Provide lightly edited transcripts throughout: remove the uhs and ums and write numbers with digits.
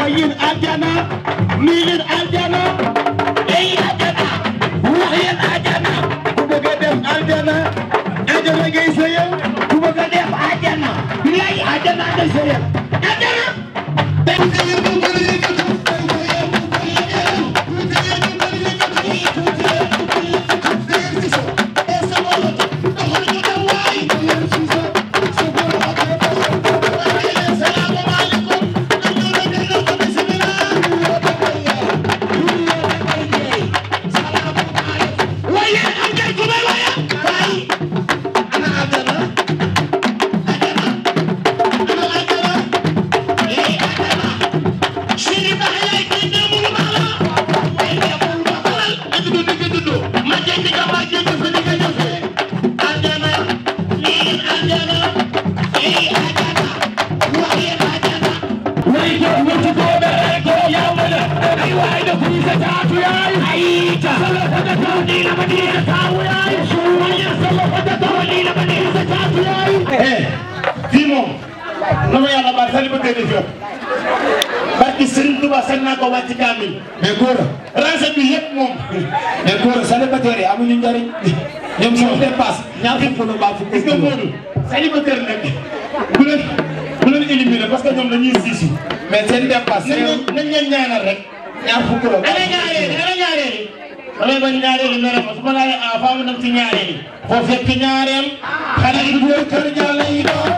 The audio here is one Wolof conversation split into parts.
wayin aljana nii leen aljana ay aljana wax yéen aljana ku bëgg a dem aljana aljana ngay sëyal ku bëgg a dem aljana lay aljana ngay sëyal aljana fii moom na ma yàlla baal célibataire fi barki Serigne Touba sañ naa ko wàcc kaamil mais Gora rancé bi yëpp moom mais Gora célibataire yi amuñu njariñ ñoom sama dépasse ñaar fukk la baa fukk. est-ce que Modou célibataire nag bu leen éliminer parce que ñoom dañuy siisu mais seen dépasse nañ leen ñaanal rek ñaar fukk la. ana ñaareel damay bañ ñaareel yi mere ma su ma laajee ah faa mu dem ci ñaareel yi foo fekk ñaareel xale yi góor kër Jalle yi doon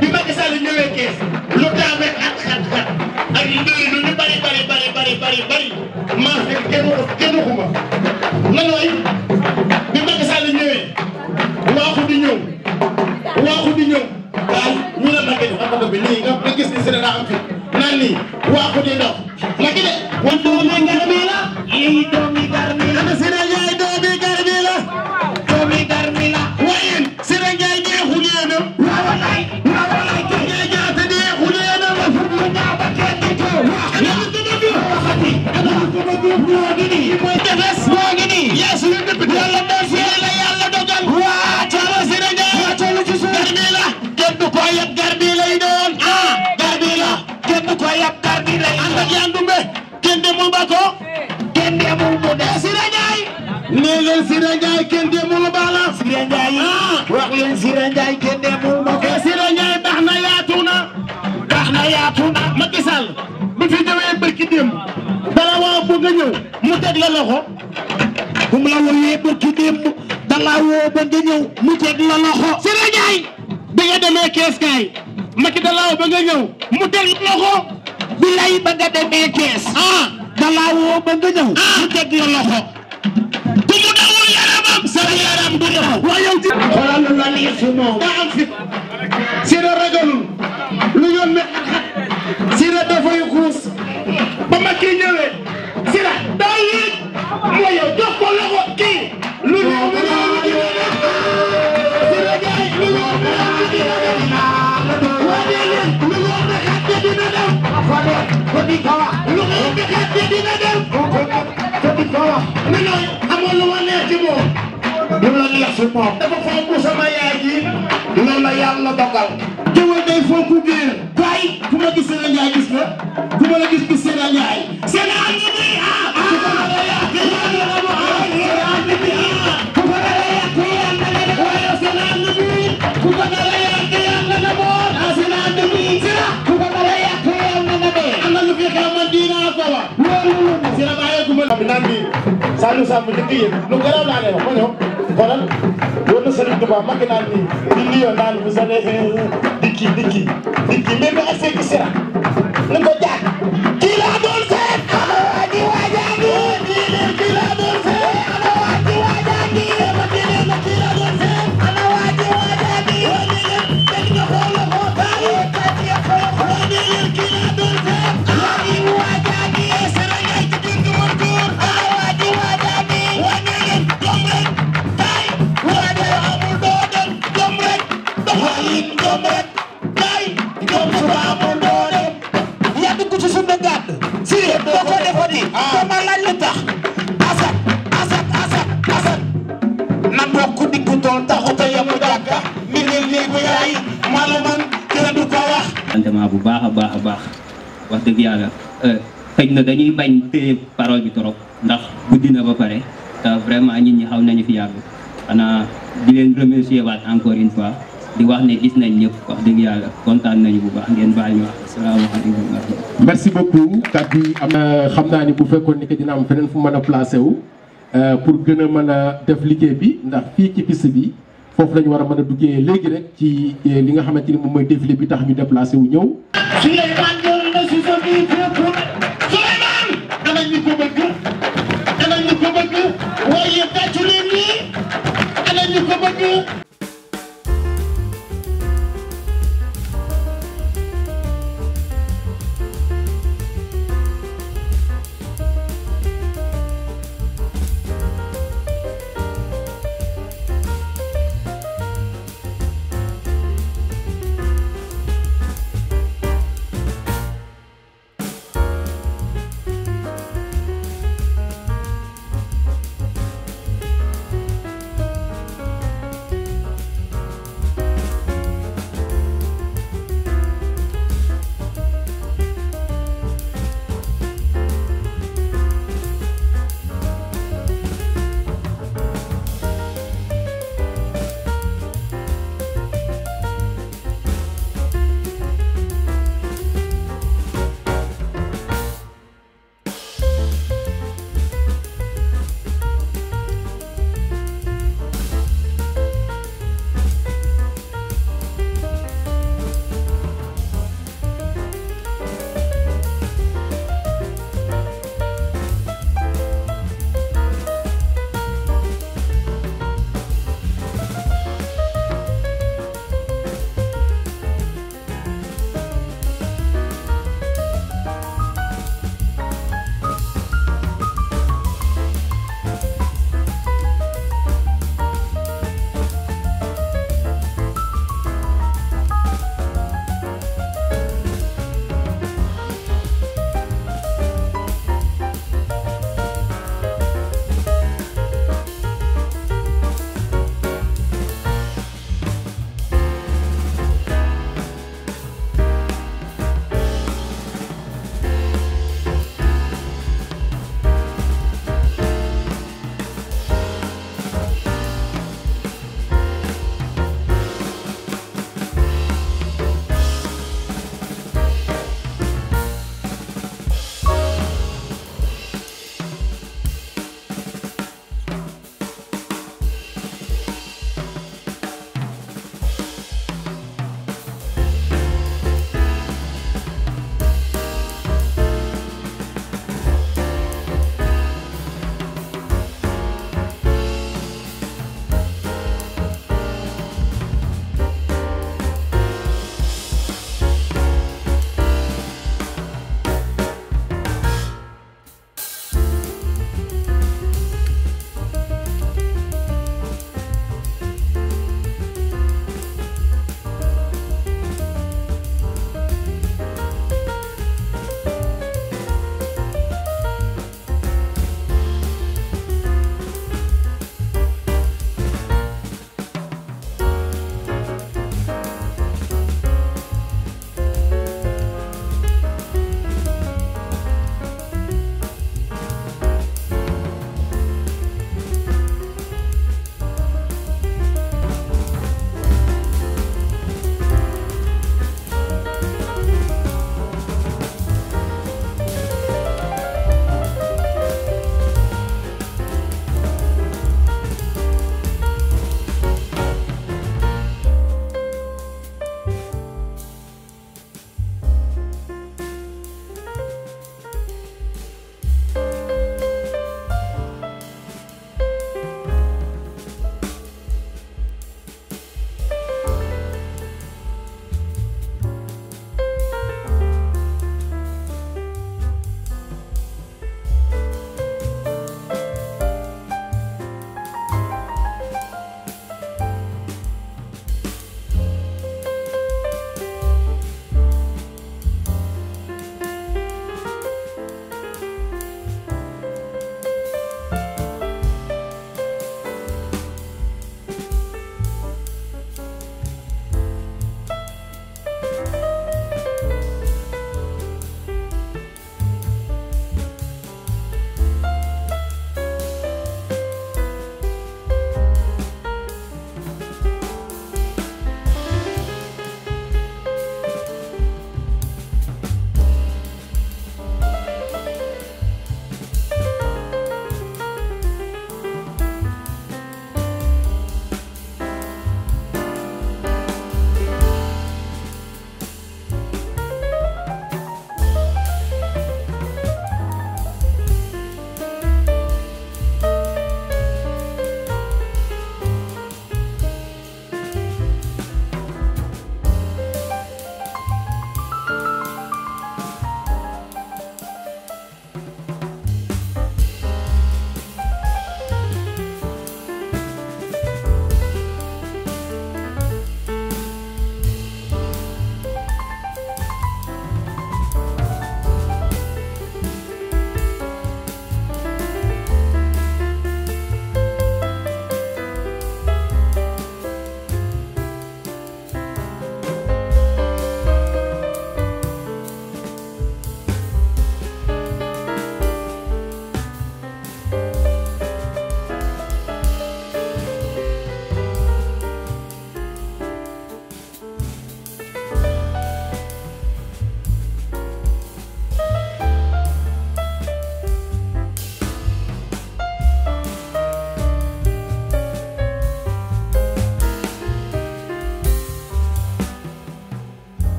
bi Macky Sall ñëwee kees lu tax ma nanooy bi Macky Sall ñëwee waaxu di ñëw waaw ñu la Macky am bi lii nga gis ni Sénégal am fi naan nii waaxu di ndox Macky de wan doomi garmi la yi doomi garmi la ana Sénégal doomi garmi la waaye Sénégal neexul yéen waaw wallaay kay ñaata neexul yéen wa fu mu ñaaw ba kenn di ko mooy tefes moo ngi nii yeesu yu député yàlla moo fi la yàlla dogal waa cala Sénégal waa cala ci suuf garbi la kenn du ko yab garbi lay doon garbi la kenn du ko yab garbi lay doon ànd ak yandumbe kenn demul ba ko kenn demul mu des Siré Ndiaye nee leen Siré Ndiaye kenn demul ba la Siré Ndiaye wax leen Siré Ndiaye kenn demul ma ko Siré Ndiaye baax na yaatu na Macky Sall bu fi ñëwee barki démb dala woo bëgg a ñëw mu teg la loxo bu mu la wooyee barki démb dala woo bëgg a ñëw mu teg la loxo Siré Ndiaye bi nga demee kees kaay Macky dala woo bëgg a ñëw mu teg la loxo bi lay ba nga demee kees dala woo bëgg a ñëw mu teg la loxo ku mu dawul yaramam sa yaram du daw waaye yow ci xoolal lu la neex ci moom daa am fit Siré ragalul lu yoon ne Siré dafay xuus ba Macky ñëwee Siré daa yéeg mooy yow jox ko loxo kii lu ñëw ba ñëw Siré Ndiaye lu ñëw ba ñëw waaye leen lu ñëw ba xatte dina dem ko di ko wax lu ñëw ba xatte dina dem ko di ko wax mais nooy amoon lu ma neex ci moom lu la neex ci moom dafa fonk sama yaay ji loolu la yàlla dogal jëwal day fonk géer kay fu ma gis Siré Ndiaye gis nga fu ma la gis Siré Ndiaye Sénégal ni bi naan bi Saliou Samb njëkk yéen lu garaaw laa leen wax ma ñëw xoolal war na Serigne Touba Macky naan ni di liyo naan vous allez dikki mais ba accès gi Sira na ko jaar kii laa doon seet ana waa ji waajaangi kii laa doon seet ana waa ji waajaangi ma kii laa doon seet ana waa ji waajaangi dañ nga xoolal ko taay dañ nga xoolal ko kii laa doon seet waa ji waajaangi Sira yaay ci biir du war góor ana waa ji waajaangi wàññi leen jom rek taay waa ji amul doo dem jom rek doxalin jom rek taay jom su amul doo dem yaa dugg ci suñu gàdd Siré boo ko defati dama laaj lu tax asat na bokk diggu tool taxuta yamu jàkka mi ngi léegu yaay malu man kenn du ko wax contentement bu baax a baax wax dëgg yàlla xëy na dañuy bañ téye parole bi trop ndax guddi na ba pare te vraiment nit ñi xaw nañu fi yàgg xanaa di leen remercier waat encore une fois di wax ne gis nañ ñëpp wax dëgg yàlla kontaan nañu bu baax ngeen baal ñu wax asalaamaaleykum wa rahmatulah. merci beaucoup kàddu yi am xam naa ni bu fekkoon ni que dina am feneen fu mën a placé wu pour gën a mën a def liggéey bi ndax fii ci piste bi foofu la ñu war a mën a duggee léegi rek ci li nga xamante ni moom mooy défilé bi tax ñu déplacé wu ñëw. Souleymane ñëw na si sa biir fépp Souleymane ana ñu ko bëgg waaye tàccu leen nii ana ñu ko bëgg.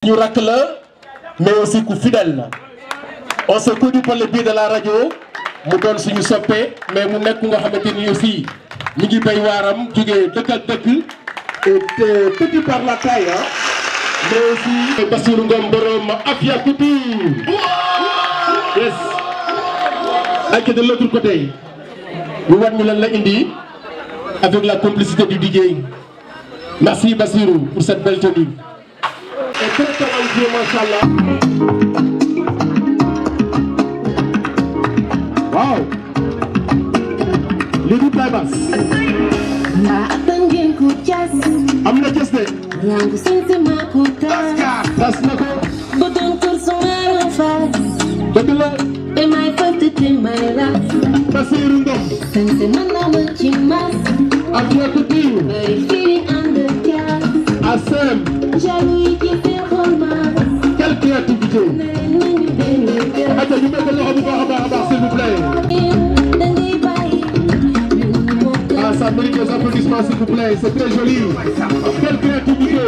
ñu rakk la mais aussi ku fidèle la on se connu par le biais de la radio mu doon suñu soppe mais mu nekk nga xamante ni aussi ñu ngi béy waaram jógee dëkk ak dëkk et petit par la taille hein mais aussi Bassirou Ngom borom Afia Couture yes ak de l'autre côté ñu war ñu lan la indi avec la complicité du DJ. Merci Bassirou pour cette belle tenue. Et très talentueux, machallah. Wow. Lady Baybas. Am na jas de. Tas na ko. Dëgg la. Bassirou Ngom. Afia Couture. Assem. Quelle créativité. Attends, ñu mettre loxo bu baax a baax s'il vous plaît. Ah, ça mérite des applaudissements s'il vous plaît, c'est très joli. Quelle créativité.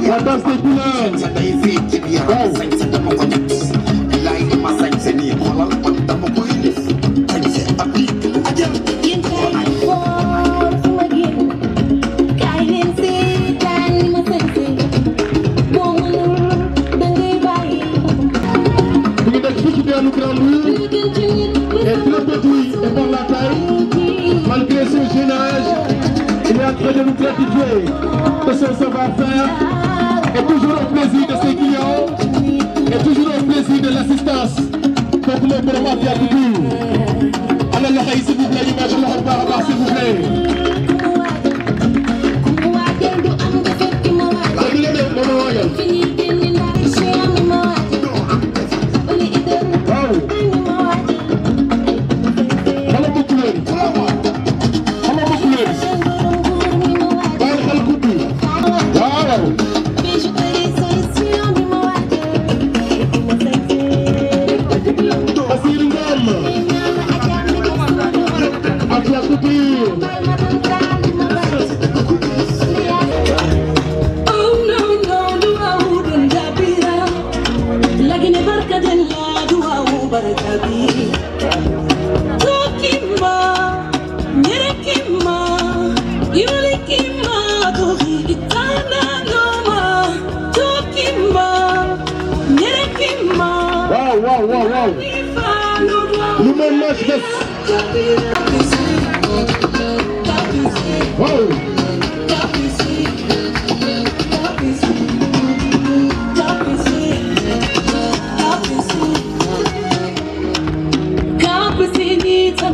La danse des couleurs. Wow. Malgré son jeune âge, il est en train de nous gratifier de son savoir-faire et toujours au plaisir de ses clients et toujours au plaisir de l'assistance. Donc le borom Afia Couture. Alors loxo yi s'il vous plaît, image loxo bu baax a baax s'il vous plaît.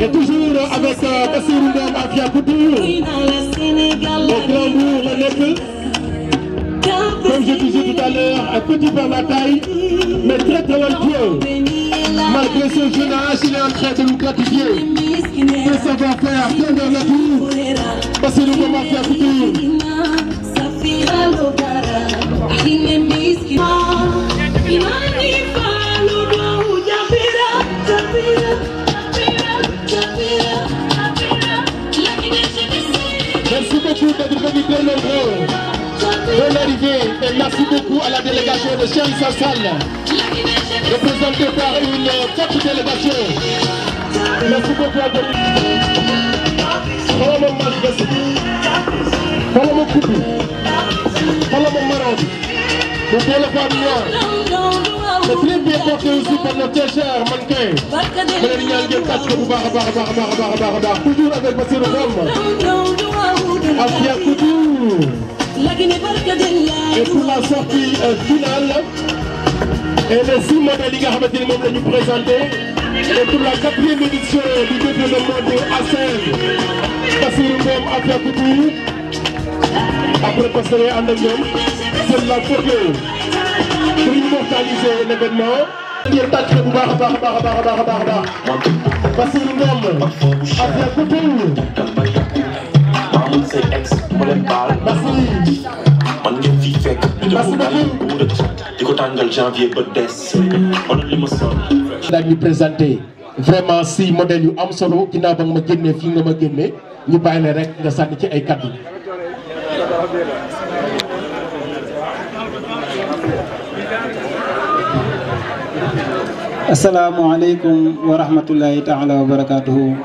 Et toujours avec Bassirou Ngom Afia Couture, le glamour, le nekk. Comme je disais tout à l'heure, un petit par la taille, mais très talentueux. Malgré son jeune âge, il est en train de nous gratifier. De savoir-faire, bien dans la tour. Bassirou Ngom Afia Couture. Merci beaucoup d'être venu très nombreux. Bonne arrivée et merci beaucoup à la délégation de Cheikh Issa Sall, représentée par une forte délégation. Merci beaucoup à vous. Follow mon manifeste. Follow mon couple. Follow mon marron. Vous pouvez le voir moi. C'est très bien porté aussi par notre cher mannequin. Toujours avec Bassirou Ngom. Afia Couture. Et pour la sortie finale, et les 6 modèles qui ont été présentés, et pour la 4e édition du développement de Assem, Bassirou Ngom Afia Couture. Après passer en avion, c'est la photo pour immortaliser l'événement. Bassirou Ngom Afia Couture. Say ex mo leen baal man ngeen fi fekk ñu def di ko tàngal janvier ba man li ma sonn dañu présenter vraiment 6 modèles yu am solo ginnaaw ba nga ma génnee fii nga ma génnee ñu bàyyi la rek nga sànni ci ay kaddu asalaamaaleykum wa rahmatullahi taala wa barakatuhu.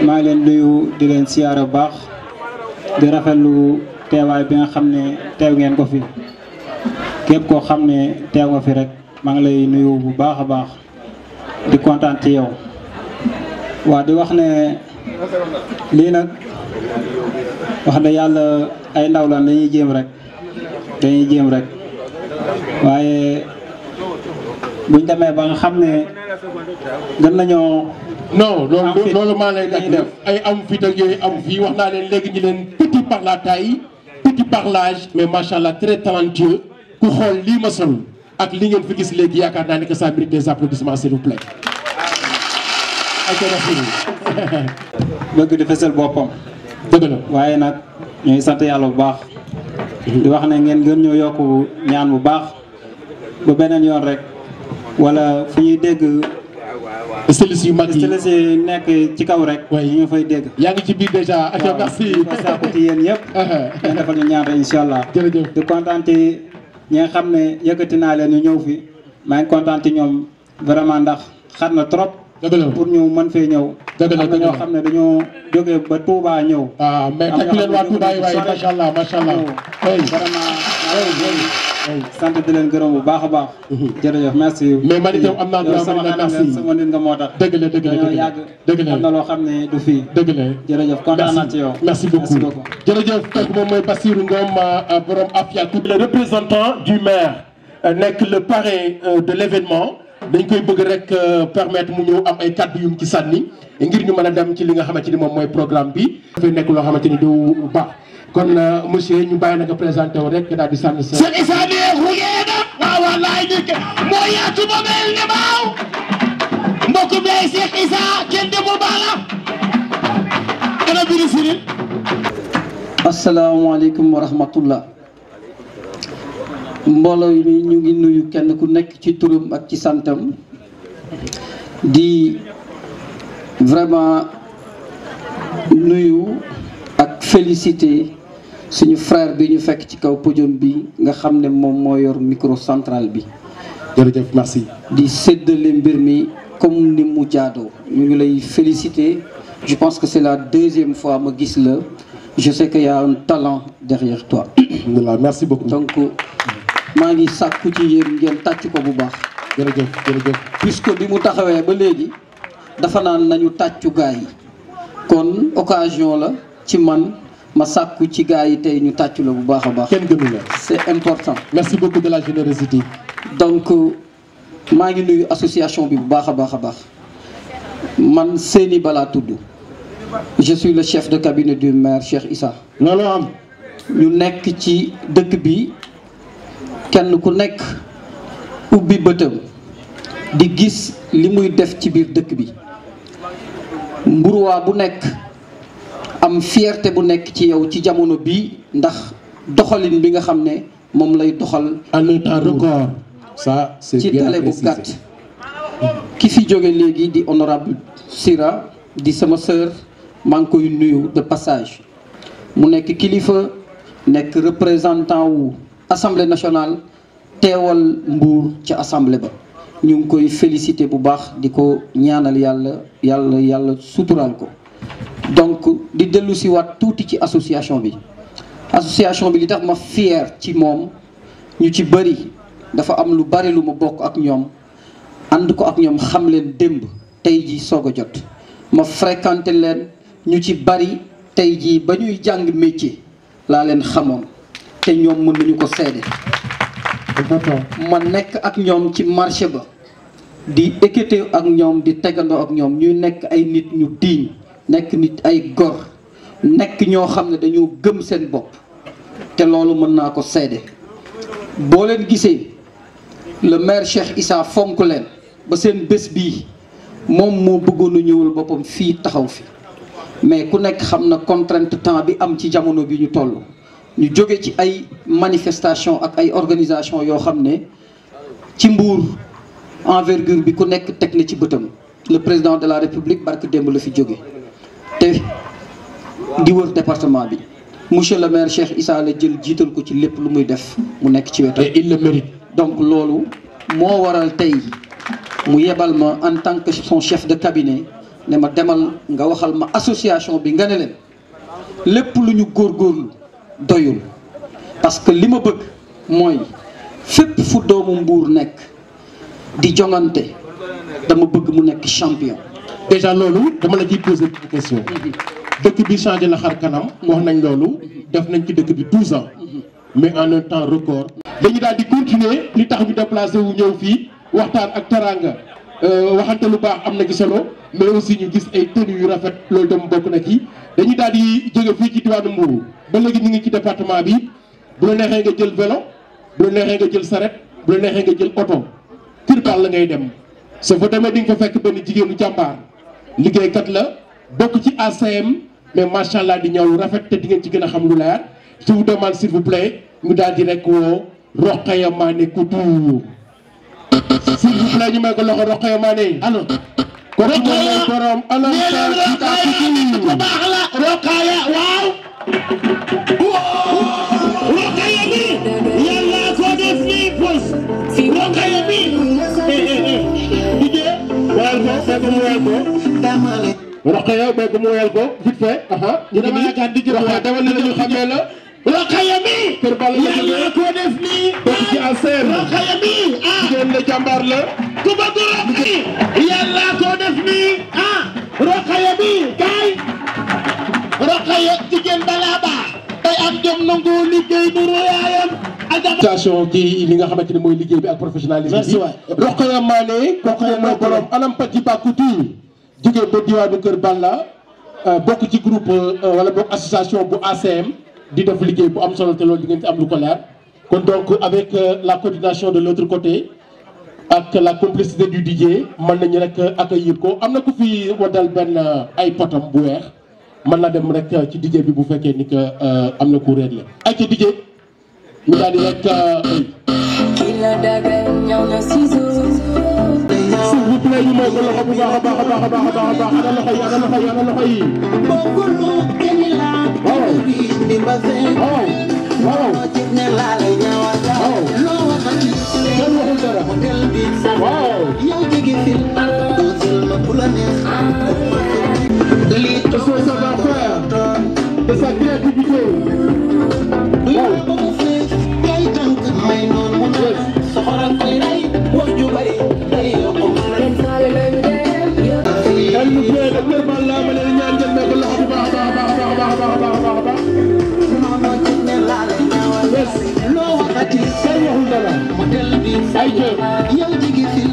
maa ngi leen nuyu di leen siyaara bu baax di rafetlu teewaay bi nga xam ne teew ngeen ko fi képp koo xam ne teew nga fi rek maa ngi lay nuyu bu baax a baax di kontaan ci yow. waa di wax ne lii nag wax dëgg yàlla ay ndaw la dañuy jéem rek waaye buñ demee ba nga xam ne gën nañoo. non loolu maa lay def ay am fit ak yooyu am fii wax naa leen léegi ñu leen petit par la taille petit par l'âge mais macha allah très talentueux ku xool lii ma sol ak li ngeen fi gis léegi yaakaar naa ne que ça mérite des applaudissements s'il vous plaît. bëgg di fesal boppam. dëgg la waaye nag ñooy sant yàlla bu baax. di wax ne ngeen gën ñoo yokku ñaan bu baax ba beneen yoon rek wala fu ñuy dégg. stylistes yu mag yi stylistes yi nekk ci kaw rek. waaye ñu fay dégg. yaa ngi ci biir déjà. waaw merci ko sàkku ci yéen yëpp. ngeen defal ñu ñaan rek incha allah. jërëjëf di kontaan ci ñi nga xam ne yëkkati naa leen ñu ñëw fi maa ngi kontaan ci ñoom vraiment ndax xat na trop. pour ñu mën fee ñëw. dëgg la am na ñoo xam ne dañoo jógee ba Touba ñëw. ah mais takk leen waa Touba yi waaye macha allah macha allah. vraiment sant di leen gërëm bu baax a baax. jërëjëf merci. mais man itam am naa droit ma ne merci sama nit nga moo tax. dëgg la dëgg la am na loo xam ne du fii. dëgg la jërëjëf kontaan naa ci yow. merci beaucoup jërëjëf kooku moom mooy Bassirou Ngom borom Afia Coupe. le représentant du maire nekk le parrain de l'événement dañ koy bëgg rek permettre mu ñëw am ay kàddu yu mu ci sànni ngir ñu mën a dem ci li nga xamante ni moom mooy programme bi. dafay nekk loo xamante ni du baax kon monsieur ñu bàyyi na nga présenté wu rek daal di sànni sa. Cheikh Issa neexu yeena waaw wallaay dëkk moo yaatu ba mel ne baaw mbokk bee Cheikh Issa kenn demul baala ana biri siril. asalaamaaleykum wa rahmatullah. mbooloo mi ñu ngi nuyu kenn ku nekk ci turam ak ci santam di vraiment nuyu ak féliciter suñu frère bi ñu fekk ci kaw podium bi nga xam ne moom moo yor micro central bi. jërëjëf merci. di séddale mbir mi comme ni mu jaadoo ñu ngi lay féliciter je pense que c'est la deuxième fois ma gis la je sais qu'il y a un talent derrière toi. alhamdulillah merci beaucoup. donc maa ngi sàkku ci yéen ngeen tàcc ko bu baax. jërëjëf jërëjëf. puisque bi mu taxawee ba léegi dafa naan nañu tàccu gaa yi kon occasion la ci man ma sàkku ci gaa yi tey ñu tàccu la bu baax a baax. kenn gënu la. c'est important. merci beaucoup de la générosité. donc maa ngi nuyu association bi bu baax a baax a baax man Seyni Bala tudd je suis le chef de cabinet du maire Cheikh Issa. loolu am. ñu nekk ci dëkk bi. kenn ku nekk ubbi bëtam di gis li muy def ci biir dëkk bi mburuwaa bu nekk am fierté bu nekk ci yow ci jamono bii ndax doxalin bi nga xam ne moom lay doxal en un temps record ça c'est ci bien délai bu précisé. gàtt ki fi jóge léegi di honorable Sira di sama sœur maa ngi koy nuyu de passage mu nekk kilifa nekk représentant wu Assemblée nationale teewal Mbour ca assemblée ba ñu ngi koy féliciter bu baax di ko ñaanal yàlla suturaal ko donc di dellu si waat tuuti ci association bi li tax ma fier ci moom ñu ci bëri dafa am lu bari lu ma bokk ak ñoom ànd ko ak ñoom xam leen démb tey ji soog a jot ma fréquenté leen ñu ci bari tey jii ba ñuy jàng métier laa leen xamoon te ñoom mën nañu ko seede ma nekk ak ñoom ci marché ba di équité ak ñoom di tegandoo ak ñoom ñuy nekk ay nit ñu diiñ nekk nit ay gor nekk ñoo xam ne dañoo gëm seen bopp te loolu mën naa ko seede boo leen gisee le maire Cheikh Issa fonk leen ba seen bés bii moom moo bëggoon a ñëwal boppam fii taxaw fi mais ku nekk xam na contrainte temps bi am ci jamono bi ñu toll ñu jóge ci ay manifestation ak ay organisation yoo xam ne ci Mbour envergure bi ku nekk teg na ci bëtam le président de la république barke démb la fi jóge te di wër département bi monsieur le maire Cheikh Issa la jël jiital ko ci lépp lu muy def mu nekk ci wetam. et il le mérite. donc loolu moo waral tey mu yebal ma en tant que son chef de cabinet ne ma demal nga waxal ma association bi nga ne leen lépp lu ñu góorgóorlu doyul parce que li ma bëgg mooy fépp fu doomu Mbour nekk di jongante dama bëgg mu nekk champion. déjà loolu dama la ciy poser une question. dëkk bi changé na xar kanam. wax nañ loolu. def nañ ci dëkk bi 12 ans. mais en un temps record. dañu daal di continuer li tax ñu déplacé wu ñëw fii waxtaan ak teranga waxante lu baax am na ci solo mais aussi ñu gis ay tenues yu rafet loolu tam bokk na ci. dañuy daal di jóge fii ci diwaanu Mbour ba léegi ñu ngi ci département bi bu la neexee nga jël vélo bu la neexee nga jël saret bu la neexee nga jël oto Kër Balla ngay dem soo fa demee di nga fa fekk benn jigéenu jàmbaar liggéeykat la bokk ci ACM mais macha allah di ñëw rafet te di ngeen ci gën a xam lu leer je vous demande s'il vous plaît ñu daal di rek woo Rokhaya Mané Couture s'il vous plaît ñu may ko loxo Rokhaya Mané ano ko mooy borom alors ko baax la Rokhaya waaw Rokhaya bi yàlla ko def nii pos Rokhaya bi DJ wayal ko mu wayal ko Rokhaya bay ko mu wayal ko vite fait ñu dama yaakaar DJ Rokhaya dawal na ñu xamee la Rokhaya bi Kër Balla yàlla ko def nii bokk ci ACM Rokhaya bi jigéen la jàmbaar la ku bëgg Rokhaya yàlla ko def nii Rokhaya bi kay Rokhaya jigéen balaa baax tey am jom nangu liggéey du royaayam station ci li nga xamante ne mooy liggéey bi ak professionnalisme bi Rokhaya Mané kooku mooy borom Anam Patiba Couture jógee ba diwaanu Kër Balla bokk ci groupe wala bokk association bu ACM di def liggéey bu am solo te loolu di ngeen ci am lu ko leer kon donc avec la coordination de l'autre côté ak la complicité du DJ mën nañu rek accueillir ko am na ku fi wadal benn ay potam bu weex mën na dem rek ci DJ bi bu fekkee ni que am na ku réer la ay ci DJ ñu daal di rek s'il vous plaît ñu may ko loxo bu baax a baax a baax a baax a baax a baax ana loxo yi ana loxo yi ana loxo yi waaw kenn waxul dara waaw de son savoir-faire de sa créativité elle nous plaît de Kër Balla ma leen ñaan ngeen may ko loxo bu baax a baax a baax a baax a baax a baax kenn waxul dara ay jëf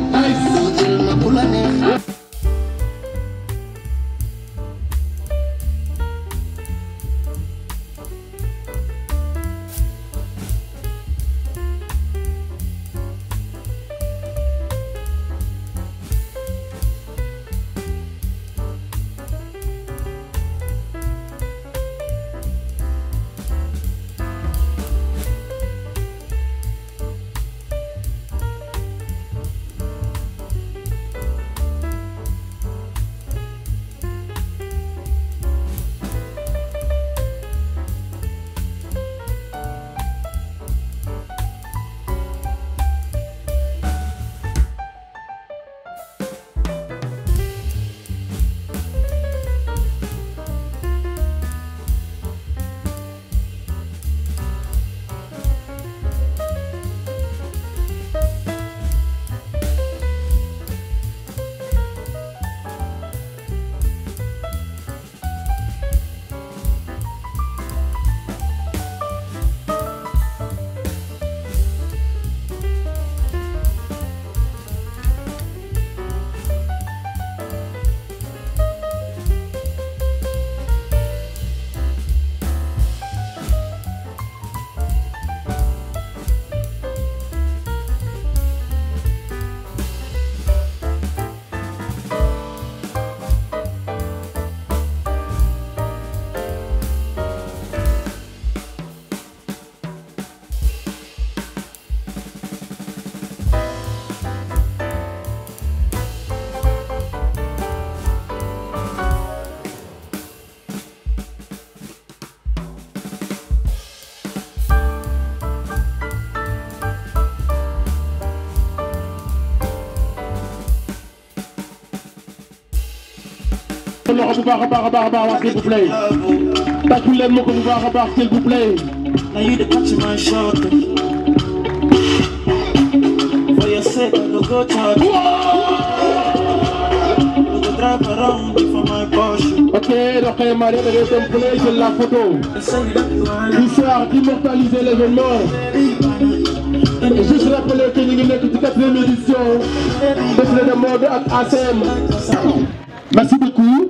ko loxo bu baax a baax a baax a baax s'il vous plaît tàccu leen ma ko bu baax a baax s'il vous plaît. Now you the touch my shoulder. For your sake, I go charge. We go drive around for my Porsche. Ok, Rokhaya Mané, s'il vous plaît, jël la photo. Histoire d'immortaliser l'événement. Et juste rappeler que ñu ngi nekk ci 4e édition Défilé de mode ak ACM. Merci beaucoup.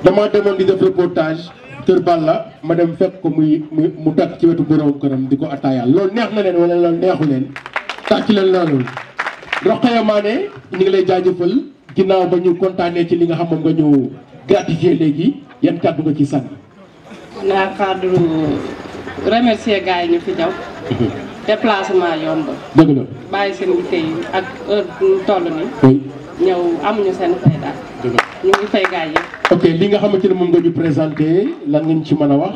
dama demoon di def reportage Kër Balla ma dem fekk ko mu takk ci wetu borom këram di ko attaayal loolu neex na leen wala loolu neexu leen tàcc leen loolu. Rokhaya Mané ñu ngi lay jaajëfal ginnaaw ba ñu kontaanee ci li nga xam moom nga ñu gratifié léegi yan kàddu nga ci sànni. naa kàddu remercier gars yi ñu fi ñëw. déplacement yomb. dëgg la bàyyi seen yitte yi ak heure bu ñu toll nii. oui ñëw amuñu seen fay daal. dëgg la ñu ngi fay gars yi. ok li nga xamante ne moom nga ñu présenté lan ngeen ci mën a wax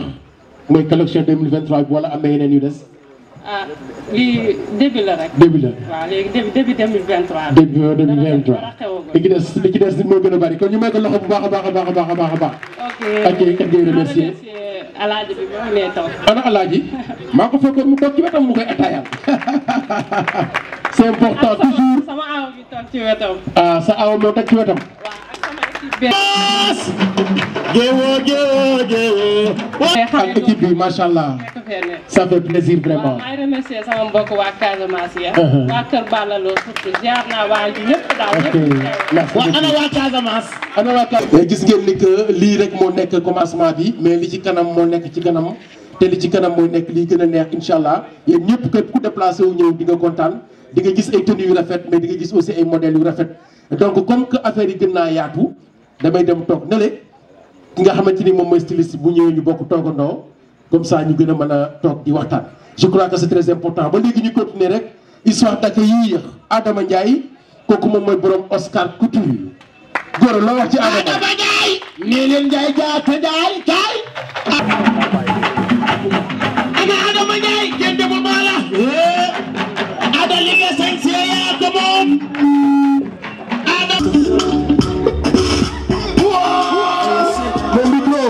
mooy collection 2023 bi wala am na yeneen yu des. ah lii début la rek. début la waaw léegi début 2023. début 2023 li ci des moo gën a bari kon ñu may ko loxo bu baax a baax a baax a baax a baax a baax. ok kan ngay remercier. alaaji bi moo ngi toog. ana alaaji maa ko fekkoon mu toog ci wetam mu koy attaayal c'est important toujours. sama aw bi toog ci wetam. ah sa aw moo teg ci wetam. waaw ak sama équipe bi. ak équipe bi macha allah. ça fait plaisir vraiment. waaw maa ngi remercier sama mbokk waa Casamance ya. waa Kër Balla Lo surtout ziar naa waa ji ñëpp daal ñëpp. waaw ana waa Casamance. ana waa Casamance. gis ngeen ni que lii rek moo nekk commencement bi mais li ci kanam moo nekk ci kanam te li ci kanam mooy nekk lii gën a neex incha allah yéen ñëpp képp ku déplacé wu ñëw di nga kontaan di nga gis ay tenues yu rafet mais di nga gis aussi ay modèles yu rafet donc comme que affaire yi gën naa yaatu damay dem toog ne le ki nga xamante ni moom mooy styliste bu ñëwee ñu bokk toogandoo comme ça ñu gën a mën a toog di waxtaan. je crois que c'est très important ba léegi ñu continuer rek histoire d'accueillir Adama Ndiaye kooku moom mooy borom Oscar Couture góor loo wax ci Adama Ndiaye. nee leen Ndiaye jaata Ndiaye kaay. ana Adama Ndiaye kenn demul maa la. Ada li nga sañ si yaa ko moom. Adama. le micro.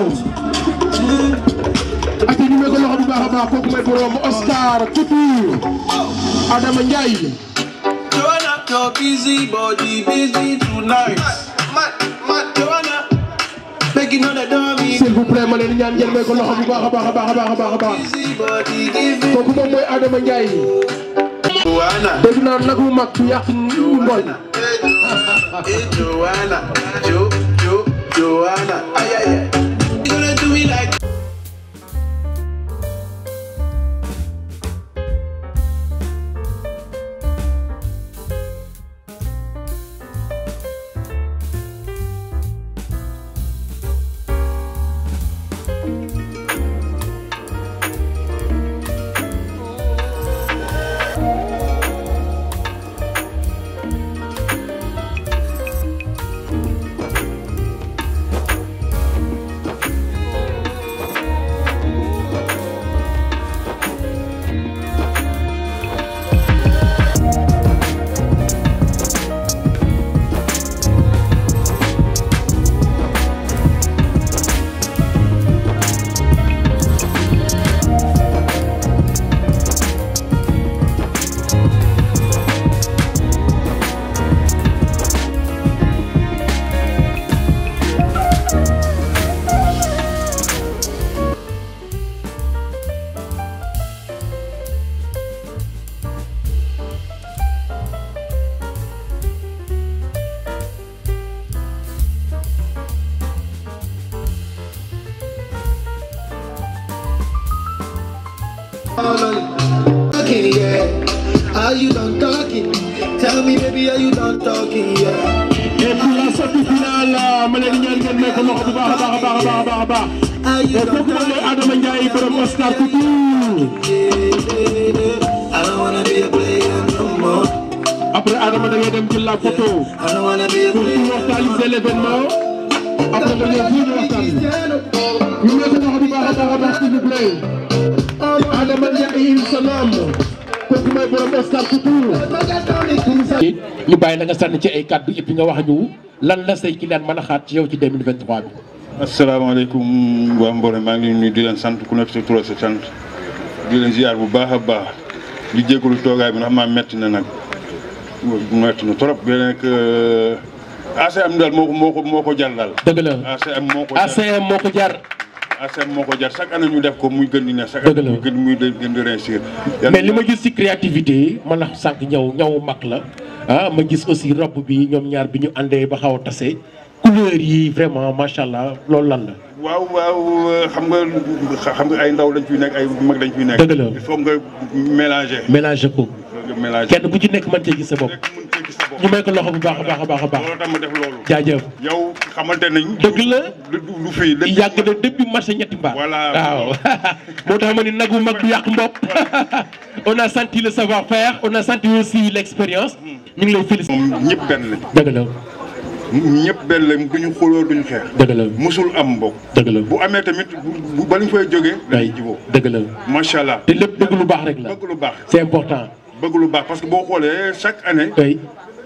ak ñu may ko loxo bu baax a baax kooku mooy borom Oscar Couture Adama Ndiaye. Joanna, you're busy, body busy tonight. Joanna, making on the dummy. S'il vous plaît ma leen ñaan ngeen may ko loxo bu baax a baax a baax a baax a baax a baax. Busy body giving. kooku moom mooy Adama Ndiaye. Joanna, dégg naa nag mu mag yàq mbooñ. hey Joanna, Joanna, ay ay ay. You gonna do me like. Talking, yeah. Are you done talking? Tell me, baby, are you done talking, yeah? et pour la sortie finale ma leen ñaan ngeen may ko loxo bu baax a baax a baax a baax a baax. Are you kooku moom mooy Adama Ndiaye borom Oscar Couture. I don't wanna be a player no more. après Adama da ngay dem jël la photo I don't wanna be a pour player. immortaliser l'événement après nga ñëw fii ñu waxtaan ñu may ko loxo bu baax a baax a baax s'il vous plaît. Adama Ndiaye il se nomme kooku mooy borom Oscar Couture. ñu bàyyi la nga sànni ci ay kàddu et puis nga wax ñu lan la say client mën a xaar ci yow ci 2023 bi. asalaamaaleykum waa Mbore maa ngi leen nuyu di leen sant ku nekk sa tur sa sant di leen ziar bu baax a baax di jégalu toogaay bi ndax maa metti na nag metti na trop bien nag ACM daal moo ko jar daal. dëgg la ACM moo ko jar ACM moo ko jar. ACM moo ko jar chaque année ñu def ko muy gën di ne. chaque année muy gën di réussir. mais li ma gis ci créativité man a sànq ñaw mag la ah ma gis aussi robe bi ñoom ñaar bi ñu àndee ba xaw a tase couleur yi vraiment macha allah loolu lan la. waaw xam nga ay ndaw lañ fiy nekk ay mag lañ fiy nekk. dëgg la il faut nga mélanger ko. kenn ku ci nekk mën cee gis sa bopp. ñu may ko loxo bu baax a baax a baax a baax. loolu tax ma def loolu. jaajëf yow xamante nañ. dëgg la lu fii yàgg na depuis marché ñetti mbaar. voilà waaw moo tax ma ni nagu mag du yàq mbopp. on a senti le savoir-faire on a senti aussi l'expérience. ñu ngi lay féliciter. moom ñëpp benn lañ. dëgg la. ñëpp benn lañ duñu xuloo duñu xeex. dëgg la musul am mbokk. dëgg la bu amee tamit bu ba ñu fay jógee. dañuy jiboo dëgg la. macha allah. te lépp bëgg lu baax rek la. bëgg lu baax c'est important. bëgg lu baax parce que boo xoolee chaque année.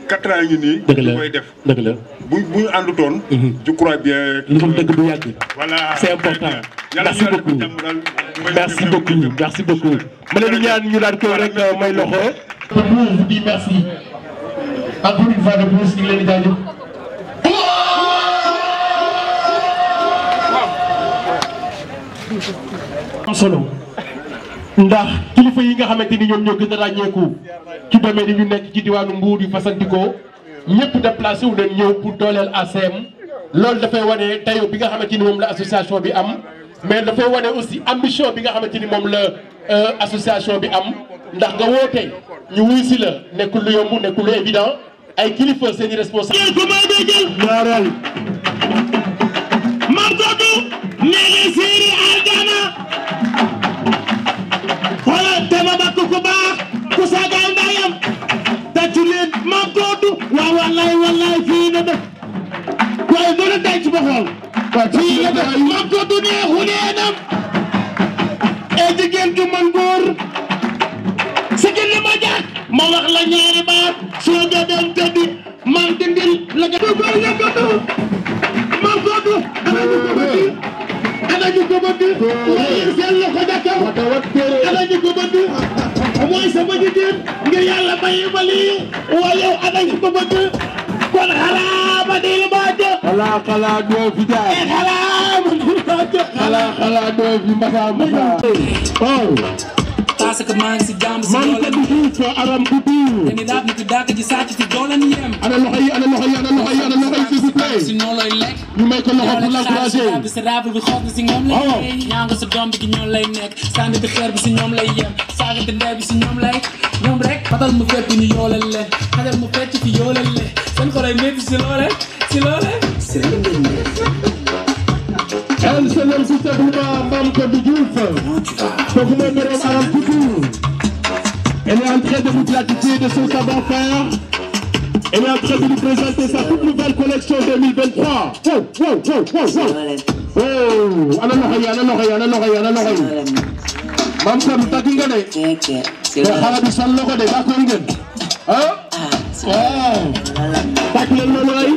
4 ans yi nii. dëgg la ñu koy def. dëgg la. bu ñu àndutoon. je crois bien. lu dul dëgg du yàgg. voilà c'est important. merci beaucoup merci beaucoup merci beaucoup. ma leen di ñaan ñu daan koy rek may loxo. je vous dis merci. encore une fois de plus ñu ngi leen di jaajëf. am solo. ndax kilifa yi nga xamante ni ñoom ñoo gën a ràññeeku ci domaine yi ñu nekk ci diwaanu Mbour yu fasantikoo ñëpp déplacé wu leen ñëw pour dooleel ACM loolu dafay wane tayo bi nga xamante ni moom la association bi am mais dafay wane aussi ambition bi nga xamante ni moom la association bi am ndax nga woote ñu wuy si la nekkul lu yomb nekkul lu évident ay kilifa seen i responsable ñaareel margodu nene séeri aljana xoolal dama bakk ku baax ku saagaw ndayam tàccu leen margodu waaw wallaay fii na def waaye mën a denc ba xool fii la def margodu neexu neenam e jigéen ju man góor sigil li ma jàkk ma wax la ñaari baat soo ga dem tëddi man dindil la ga góor yëkkatu margodu ana ñu ko bëgg waaye seen loxo dakam ana ñu ko bëgg mooy sama jigéen ngir yàlla bàyyi ma lii waaye yow ana ñu ko bëgg kon xalaa ma dil ma jë xalaa doo fi jaar xalaa ma dil ma jë xalaa doo fi mbasa parce que maa ngi si jàmm si loolu man ko di aram ku di ni daat ni ko dàkk ji sàcc ci doolan yem ana loxo yi s'il vous plaît si noonu lay lekk ñu may ko loxo pour l'encourager bi sa raab bi xoot si ñoom lay ñaa nga sa doom bi gi ñoom lay nekk sànni bi xeer bi si ñoom lay yem saagante ndey bi si ñoom rek fatal mu fekk ñu yoolal leen xajal mu fekk fi yoolal leen seen xolay métti si loole elle se nomme tout simplement Mame Codou Diouf kooku mooy borom Aram Couture. Elle est en train de nous gratifier de son savoir-faire. Elle est en train de nous présenter sa toute nouvelle collection 2023. Ana loxo yi. Mame Codou tàgg nga de. te xale bi sol loxo de d'accord ngeen. tàgg leen loolu ay.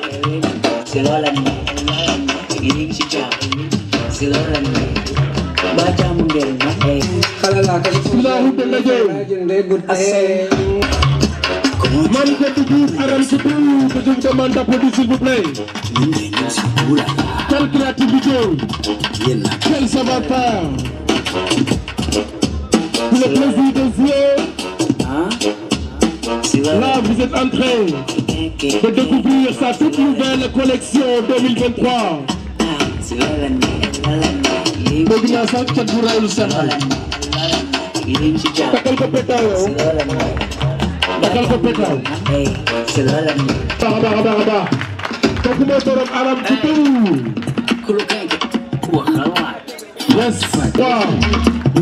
Mame Codou Diouf Aram Couture que je vous demande d'applaudir s'il vous plaît. Quelle créativité, quel savoir-faire. Pour le plaisir des yeux. Là vous êtes en train de découvrir sa toute nouvelle collection 2023. bëgg naa sax cat bu raylu sax takkal ko pétaaw takkal ko pétaaw baax kooku mooy borom Aram Couture yes waaw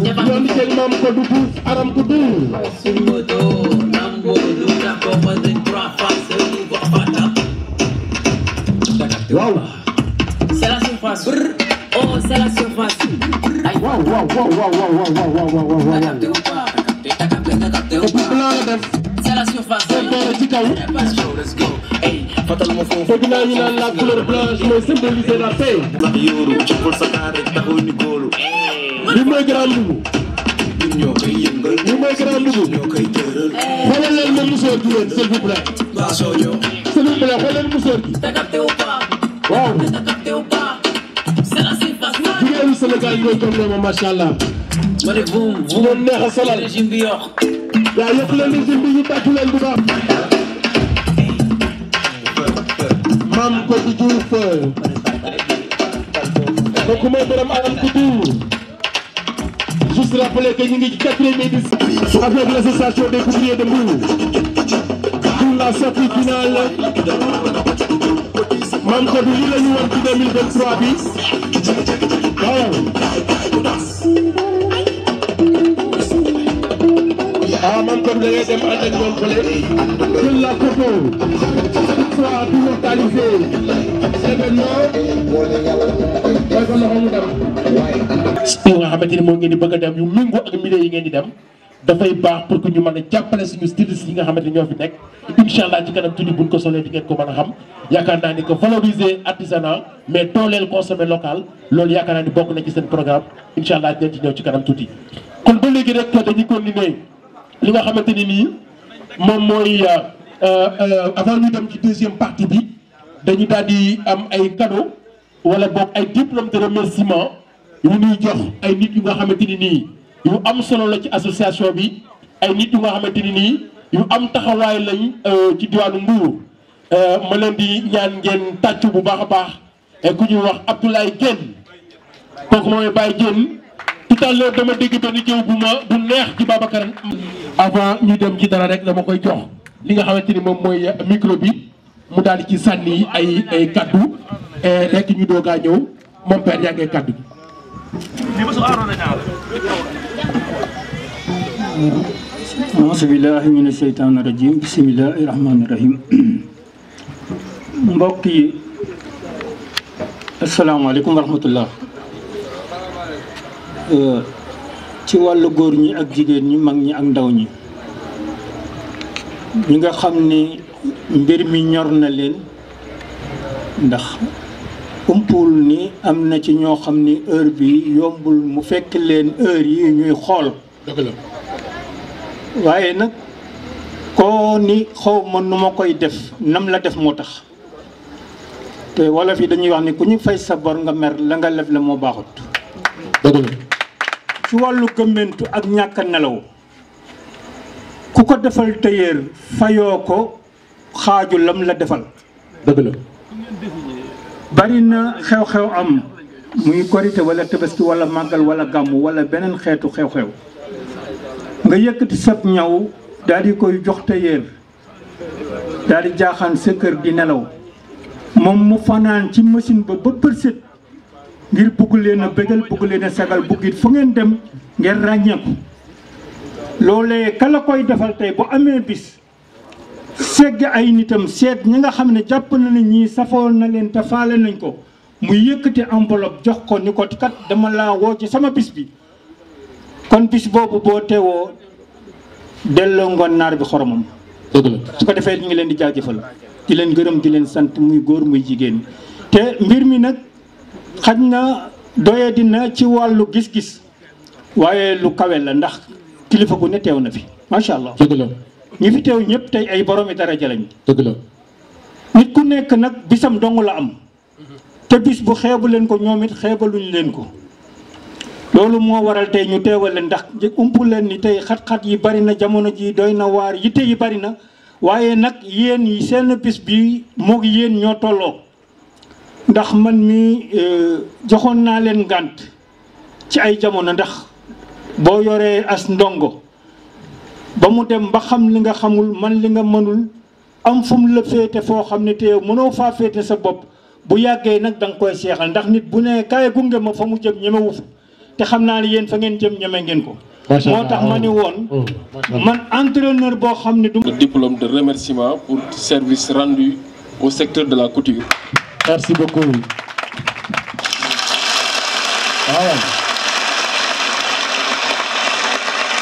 ñoo ni jël Mame Codou Diouf Aram Couture waaw c'est la surface. Oh, c'est la surface. Wow. plus blanc la def. C'est la surface. soo boole ci kaw. dégg naa ñu naan la couleur blanche mooy symboliser la paix. li mooy grand mbubu. li mooy grand mbubu. xoolal leen ma musóor gi yéen s'il vous plaît. s'il vous plaît xoolal leen musóor gi. waaw. jigéenu Sénégal ñooy comme ne ma macha allah. ma ne buum buum neex a solal. régime bi yor. yaa yëpp leen régime bi ñu tàccu leen bu baax. Mame Codou Diouf kooku mooy borom Aram Couture. Juste rappeler que ñu ngi ci 4e édition avec l'association des couturiers de Mbour pour la sortie finale. Mame Codou li la ñu wan ci 2023 bi waaw. ah Mame Codou da ngay dem ànd ak ñoom fële jël la photo soit immortalisé événement mooy ko loxo mu dem. yi nga xamante ni moo ngeen di bëgg a dem yu méngoo ak milieu yi ngeen di dem dafay baax pour que ñu mën a jàppale suñu stylistes yi nga xamante ni ñoo fi nekk incha allah ci kanam tuuti buñ ko solee di ngeen ko mën a xam yaakaar naa ni que valoriser artisanat mais dooleel consommer local loolu yaakaar naa ni bokk na ci seen programme incha allah dinañ ci ñëw ci kanam tuuti. kon ba léegi rek dañuy continuer li nga xamante ni nii moom mooy avant ñu dem ci deuxième partie bi dañu daal di am ay cadeaux wala boog ay diplôme de remerciement yu ñuy jox ay nit yu nga xamante ni nii yu am solo la ci association bi ay nit yu nga xamante ni nii yu am taxawaay lañ ci diwaanu Mbour ma leen di ñaan ngeen tàccu bu baax a baax ku ñuy wax Abdoulaye Diène kooku mooy Baye Diène tout à l'heure dama dégg benn jëw bu neex ci Babacar. avant ñu dem ci dara rek dama koy jox li nga xamante ni moom mooy micro bi mu daal di ci sànni ay kaddu rek ñu doogaa ñëw mon père yaa ngi kaddu gi. auzu billaahi mina sheytaani rajiim bismillaahi rahmaani rahiim. mbokk yi asalaamaaleykum wa rahmatullah. ci wàllu góor ñi ak jigéen ñi mag ñi ak ndaw ñi ñi nga xam ni mbir mi ñor na leen ndax umpul ni am na ci ñoo xam ni heure bi yombul mu fekk leen heure yi ñuy xool. dëgg la. waaye nag koo ni xaw ma nu ma koy def nam la def moo tax te wolof yi dañuy wax ni ku ñu fay sa bor nga mer la nga lef la moo baaxut. dëgg la. ci wàllu gëmmentu ak ñàkk a nelaw ku ko defal tëyeer fayoo ko xaaju lam la defal. dëgg la. bari na xew-xew am muy korité wala tabaski wala màggal wala gàmmu wala beneen xeetu xew-xew nga yëkkati sab ñaw daal di koy jox tëyeer daal di jaaxaan sa kër di nelaw moom mu fanaan ci machine ba përset ngir bugg leen a bégal bugg leen a sagal bugg it fu ngeen dem ngeen ràññeeku loolee ka la koy defal tey bu amee bis segg ay nitam seet ñi nga xam ne jàpp na ne ñii safoon na leen te faale nañ ko mu yëkkati enveloppe jox ko ni ko kat dama laa woo ci sama bis bi kon bis boobu boo teewoo delloo ngoon naar bi xoromam. dëgg la. su ko defee ñu ngi leen di jaajëfal di leen gërëm di leen sant muy góor muy jigéen te mbir mi nag xaj na doye dina ci wàllu gis-gis waaye lu kawe la ndax kilifa gu ne teew na fi macha allah. dëgg la. ñi fi teew ñëpp tey ay boromi daraja lañ. dëgg la. nit ku nekk nag bisam dong la am te bis bu xeebu leen ko ñoom it xeebaluñ leen ko loolu moo waral tey ñu teewal leen ndax umpu leen ni tey xat-xat yi bari na jamono ji doy na waar yitte yi bari na waaye nag yéen yi seen bis bi moog yéen ñoo tolloo ndax man mi joxoon naa leen ngànt ci ay jamono ndax boo yoree as ndongo ba mu dem ba xam li nga xamul man li nga mënul am fu mu la féete foo xam ne te yow mënoo faa féete sa bopp bu yàggee nag da nga koy seexal ndax nit bu ne kaay gunge ma fa mu jëm ñemewu fa te xam naa ne yéen fa ngeen jëm ñeme ngeen ko. moo tax ma ni woon man entraîneur boo xam ne du. Le diplôme de remerciement pour service rendu au secteur de la couture. Merci beaucoup. waaw.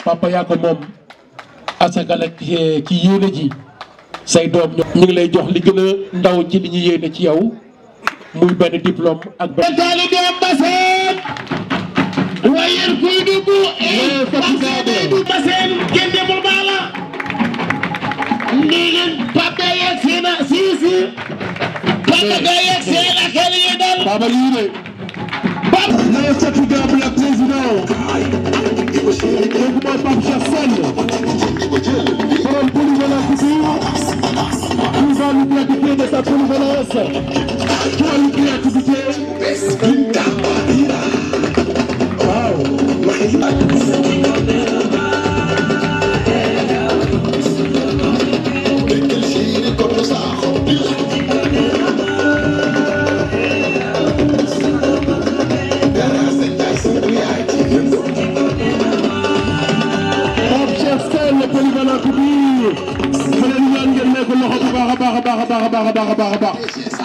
papa yaa ko moom asakala ci yéene ji say doom ñu ngi lay jox li gën a ndaw ci li ñu yéene ci yow muy benn diplôme ak benn taalibe Bassène wayen kuy dugg du Bassène kenn demul baala ndégin Pape yegg si na si Pape ga yegg si na xel yi dal Baba lii de l'infatigable président kooku mooy Pape Cheikh Sène borom polyvalence couture qui va nous gratifier de sa polyvalence qui va nous créativité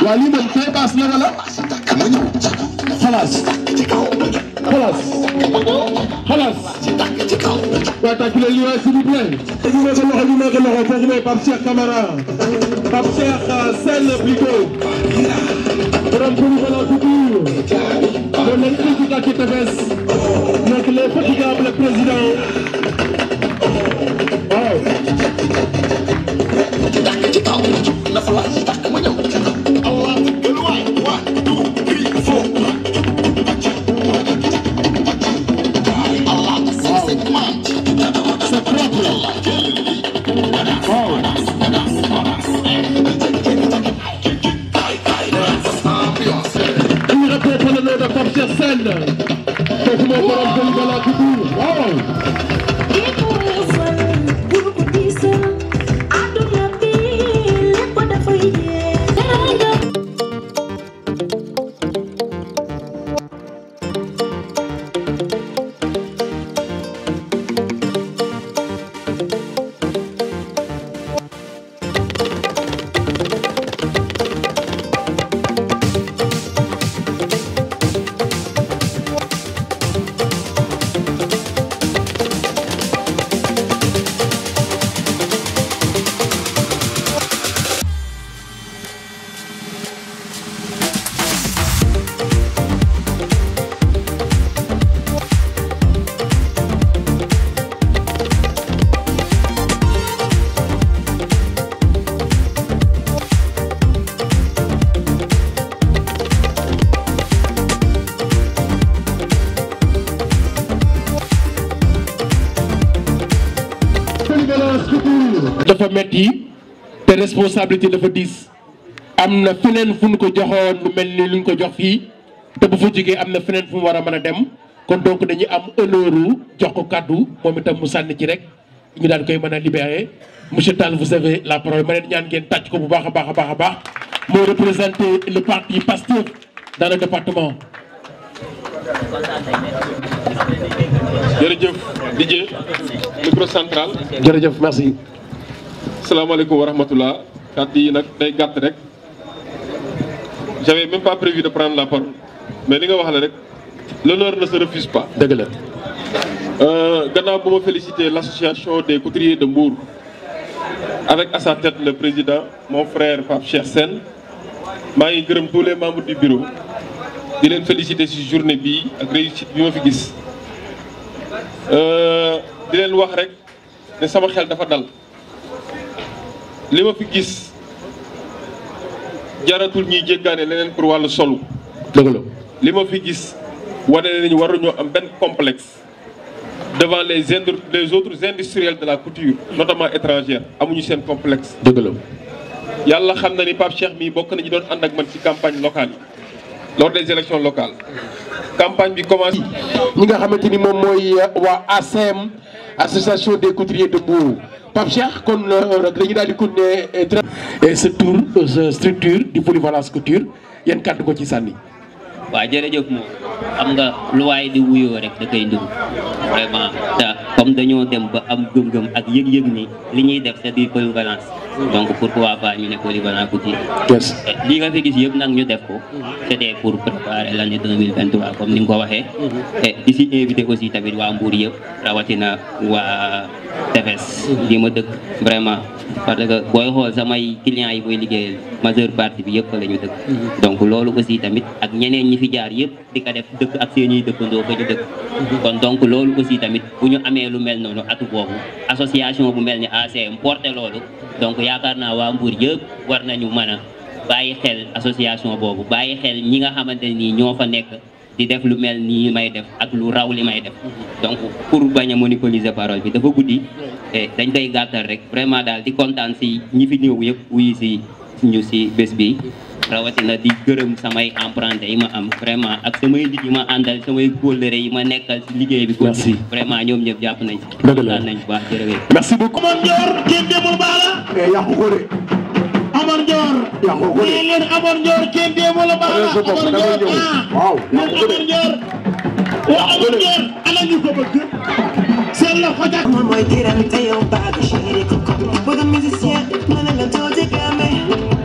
waa lii moom tey baas na nga la xalaas waa tàcc leen lii waay s'il vous plaît ñu may ko loxo kooku mooy Pape Cheikh Camara Pape Cheikh Sène plutôt borom polyvalence couture doon nañ président ci tefes nekk l'infatigable président waaw dafa metti te responsabilité dafa diis am na feneen fu ñu ko joxoon lu mel ni lu ñu ko jox fii te bu fa jógee am na feneen fu mu war a mën a dem kon donc dañuy am honneur jox ko kàddu moom itam mu sànni ci rek ñu daan koy mën a libérer monsieur Tall vous avez la parole ma leen ñaan ngeen tàcc ko bu baax a baax a baax a baax moo représenté le parti Pastef dans le département. jërëjëf DJ micro central. jërëjëf merci. salaamaaleykum wa rahmatullah kàddu yi nag day gàtt rek j'avais même pas prévu de prendre la parole mais li nga wax la rek l'honneur ne se refuse pas. dëgg la. gannaaw bu ma féliciter l'association des couturiers de Mbour avec à sa tête le président mon frère Pape Cheikh Sène maa ngi gërëm tous les membres du bureau di leen féliciter ci journée bii ak réussite bi ma fi gis di leen wax rek ne sama xel dafa dal. li ma fi gis jaratul ñuy jéggaane leneen pour wàllu solu. dëgg la. li ma fi gis wane nañu waruñoo am benn complexe devant les autres industriels de la couture notamment étrangère amuñu seen complexe. dëgg la. yàlla xam na ni Pape Cheikh mii bokk nañu doon ànd ak man ci campagne locale yi lors des élections locales campagne bi commencé. ñi nga xamante ni moom mooy waa ACM association des couturiers de Mbour. Pape Cheikh kon dañu daal di continuer ce tour ce structure du polyvalence couture yan kàddu ko ci sànni. waaw jërëjëf moom xam nga lu waay di wuyoo rek da koy ndugg vraiment te comme dañoo dem ba am gëm-gëm ak yëg-yëg ni li ñuy def c'est du polyvalence donc pourquoi pas ñu ne polyvalence couture. li nga fi gis yëpp nag ñu def ko c'était pour préparer l'année 2023 comme ni nga ko waxee. et di si invité aussi tamit waa Mbour yëpp rawatina waa tefes li ma dëkk vraiment parce que booy xool samay clients yi booy liggéeyal majeure partie bi yëpp la ñu dëkk donc loolu aussi tamit ak ñeneen ñi fi jaar yëpp di ko def dëkk ak seen ñuy dëkkandoo fa ñu dëkk kon donc loolu aussi tamit bu ñu amee lu mel noonu atu boobu association bu mel ni ACM porté loolu donc yaakaar naa waa Mbour yëpp war nañu mën a bàyyi xel association boobu bàyyi xel ñi nga xamante nii ñoo fa nekk di def lu mel nii may def ak lu raw li may def donc pour bañ a monopoliser parole bi dafa guddi te dañ koy gàttal rek vraiment daal di kontaan si ñi fi ñëw yëpp wuyu si ñu si bés bi rawatina di gërëm samay emprunté yi ma am vraiment ak samay nit yi ma àndal samay kóllëre yi ma nekkal si liggéey bi ko vraiment ñoom ñëpp jàpp nañ si kontaan nañ bu baax jërëjëf merci beaucoup Amar Ndior kenn demul baala yàqu ko de Amar Ndior yàqu ko de leen Amar Ndior kenn demul baala Amar Ndior waaw Amar Ndior Amar Ndior ana ñu ko bëgg seen la fajak mooy tiram te yow baag chéri ko ko bëgg musicien mën la too de game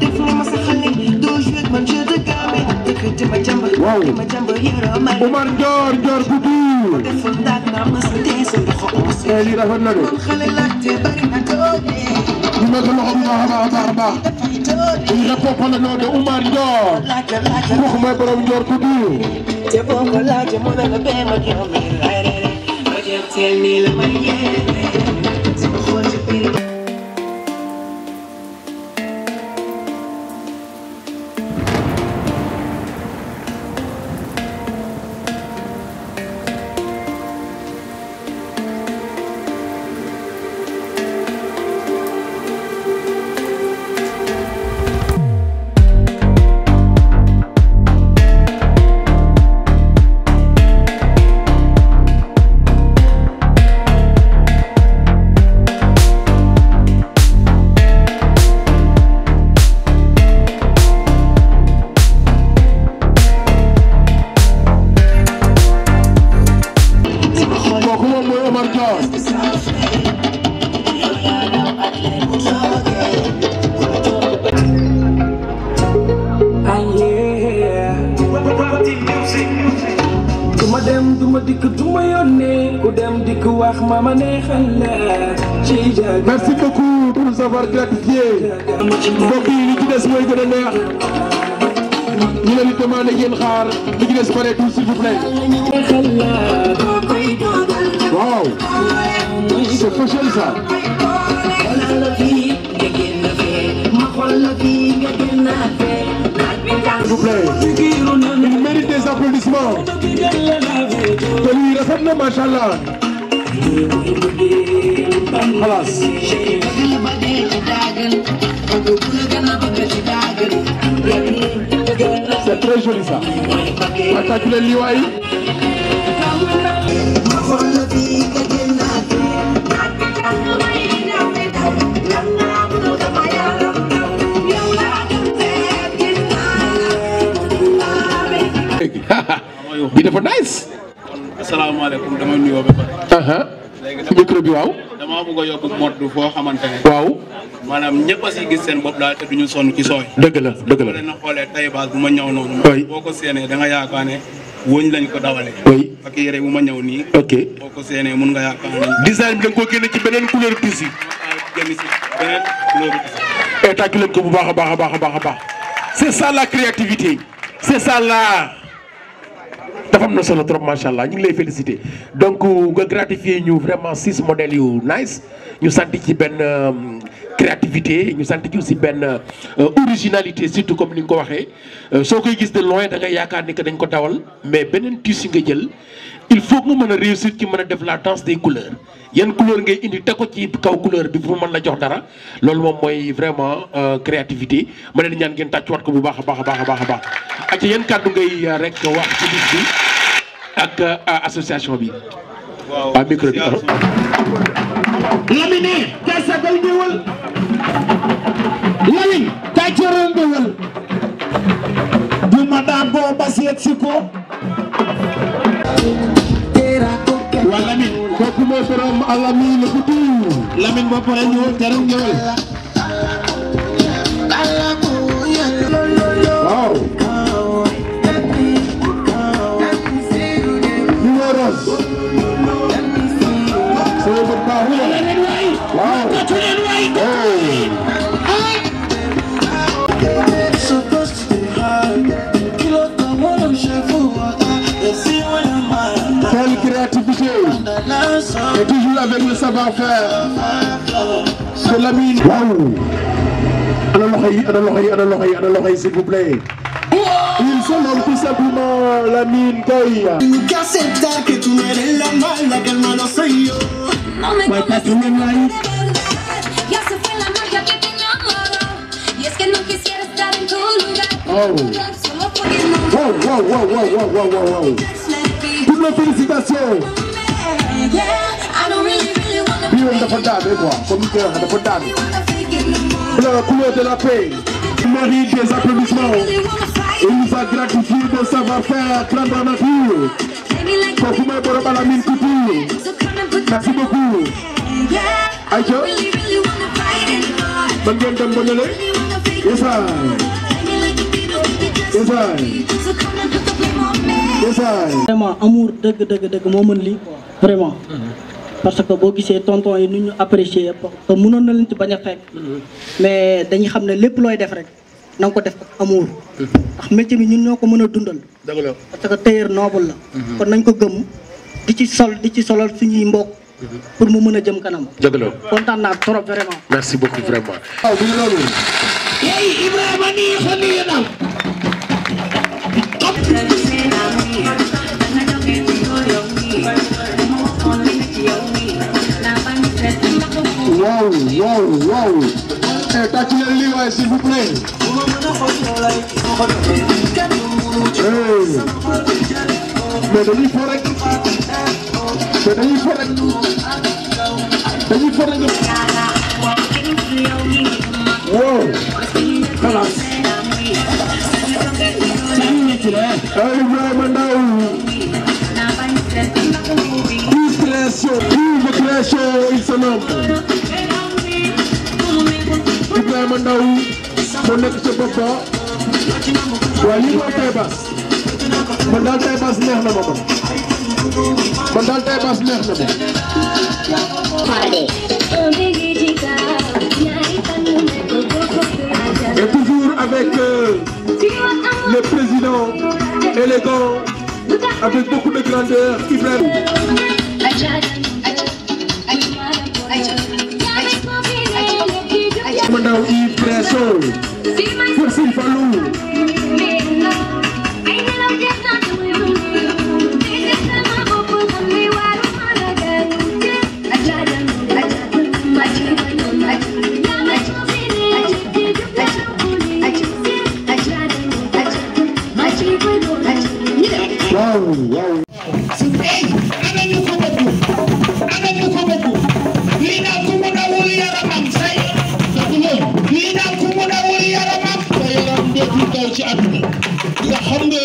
def ni ma sa xale doo jouer man jeu de game dëkk di ma jàmb di ma jàmb yoro ma Omar Ndior Ndior Couture def ndaat na ma sa tee sa loxo aussi lii rafet na de man xale la te bari na doole ñu ma ko loxo bu baax a baax lii la pop la noo de Omar Ndior wax mooy borom Ndior Couture te boo ko laajee mu ne la bee ma jox mi ma jëm teel nii la ma yéene sama xool ci biir merci beaucoup pour nous avoir gratifié mbokk yi li ci des mooy gën a neex ñu leen di demandé ngeen xaar li ci des pareetul s'il vous plaît waaw c'est facile ça s'il vous plaît il mérite des applaudissements te lii rafet na macha allah خلاص c'est très joli ça attaque leen lii waay bi dafa nice asalaamaaleykum dama nuyoo ba pare léegi micro bi waaw dama bëgg a yóbbu mode foo xamante ne waaw maanaam ñëpp a si gis seen bopp daal te duñu sonn ci sooy dëgg la dëgg la leen a xoolee tay baas bu ma ñëw noonu boo ko séenee da nga yaakaar ne wóñ lañ ko dawalee ak yére bu ma ñëw nii ok boo ko séenee mun nga yaakaar ne design bi da nga koo génne ci beneen couleur tissu génn si beneen couleur tissu tàccu leen ko bu baax a baax a baax a baax a baax c'est ça la créativité c'est ça la dafa am na solo trop macha allah ñu ngi lay féliciter donc nga gratifier ñu vraiment 6 modèles yu nice ñu sant ci benn créativité ñu sant ci aussi benn originalité surtout comme ni nga ko waxee soo koy gis de loin da nga yaakaar ni que dañ ko dawal mais beneen tissu nga jël il faut nga mën a réussir ci mën a def la danse des couleurs yan couleur ngay indi teg ko ci kaw couleur bi pour mën la jox dara loolu moom mooy vraiment créativité ma leen ñaan ngeen tàccuwaat ko bu baax a baax a baax a baax a baax ak ci yan kàddu ngay rek wax ci bis bi ak association bi. waaw micro bi. Lamine kay sagal ñëwal Lamine kay cëral ñëwal du ma daa boo ba seet si ko waa Lamine kooku mooy borom Lamine Couture Lamine boo paree ñëwal cëral ñëwal waaw numéros sama bët baaxul Et toujours avec le savoir-faire. C'est Lamine. Waouh. Ana loxo yi, s'il vous plaît. Ils sont là tout simplement Lamine Goy. Nunca aceptar que tú no eres la mala, que el malo soy yo. No me conoces de verdad, ya se fue la magia que te enamoró. Y es que no quisiera estar en tu lugar. Solo por el nombre. Wow. Toutes mes félicitations. Bii moom dafa daane quoi, comme ni koy waxee dafa daane. La couleur de la paix. Mérite des applaudissements. Il nous a gratifié de savoir-faire grandeur nature. Kooku mooy borom Lamine Couture. Merci beaucoup. Aïcha. Man ngeen dem ba nële. Vraiment amour dëgg moo mën lii quoi. Vraiment. Parce que boo gisee tonton yi nu ñu apprécier que mënoon na leen ci bañ a fekk. Mais dañuy xam ne lépp looy def rek na nga ko def ak amour. ndax métier bi ñun ñoo ko mën a dundal. dëgg la parce que tailleur noble la. kon nañ ko gëm di ci solal suñuy mbokk. pour mu mën a jëm kanam. dëgg la kontaan naa trop vraiment. merci beaucoup vraiment. waaw bu ñu loolu. Hey Ibrahima nii fa nii na. Wow. Tâchez le livre, s'il vous plaît. Mais dañuy fo rek. Wow. Xalaas. Ibrahima Ndaw. Yves Création, il se nomme. Ibrahima Ndaw moo nekk ca bopp ba waaye lii mooy Taï Basse man daal Taï Basse neex na ma Et toujours avec le président élégant avec beaucoup de grandeur Ibrahima. Mandaw Yves Création pour Sëñ Fallou. Wow. ci àdduna nga xam nga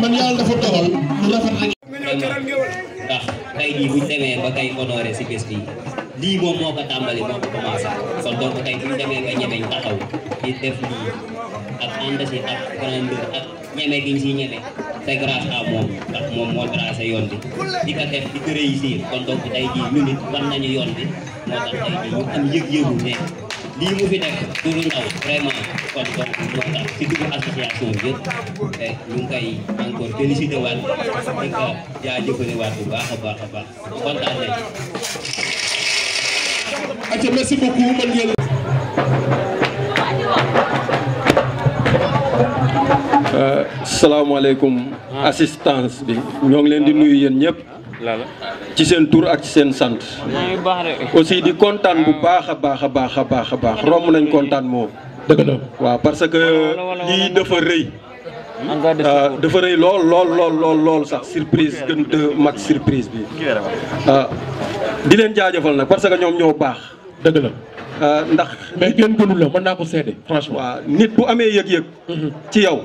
man yàlla dafa dogal lu rafet rek. ndax tey jii buñ demee ba kay honoré si bés bi lii moom moo ko tàmbali moo ko commencé kon donc tey buñ demee ba ñemeñ taxaw di def lii ak ànd si ak grandeur ak ñeme gi ñu si ñeme c'est grâce à moom ndax moom moo tracé yoon bi di ko def di ko réussir kon donc tey jii ñu nit war nañu yoon bi moo tax tey jii ñu am yëg-yëgu ne lii mu fi nekk du lu ndaw vraiment kon donc moo tax si dugg association bi yëpp te ñu ngi koy encore félicité waat di ko jaajëfale waat bu baax a baax kontaan nañ. Atia merci beaucoup man ngeen. salaamaaleykum assistance bi ñoo ngi leen di nuyu yéen ñëpp ci seen tur ak ci seen sant aussi di kontaan bu baax a baax romb nañ kontaan moom dëgg la waaw parce que lii dafa rëy lool sax surprise gën te mag surprise bi di leen jaajëfal nag parce que ñoom ñoo baax dëgg la ndax mais kenn gënul la mën naa ko seede franchement waaw nit bu amee yëg-yëg ci yow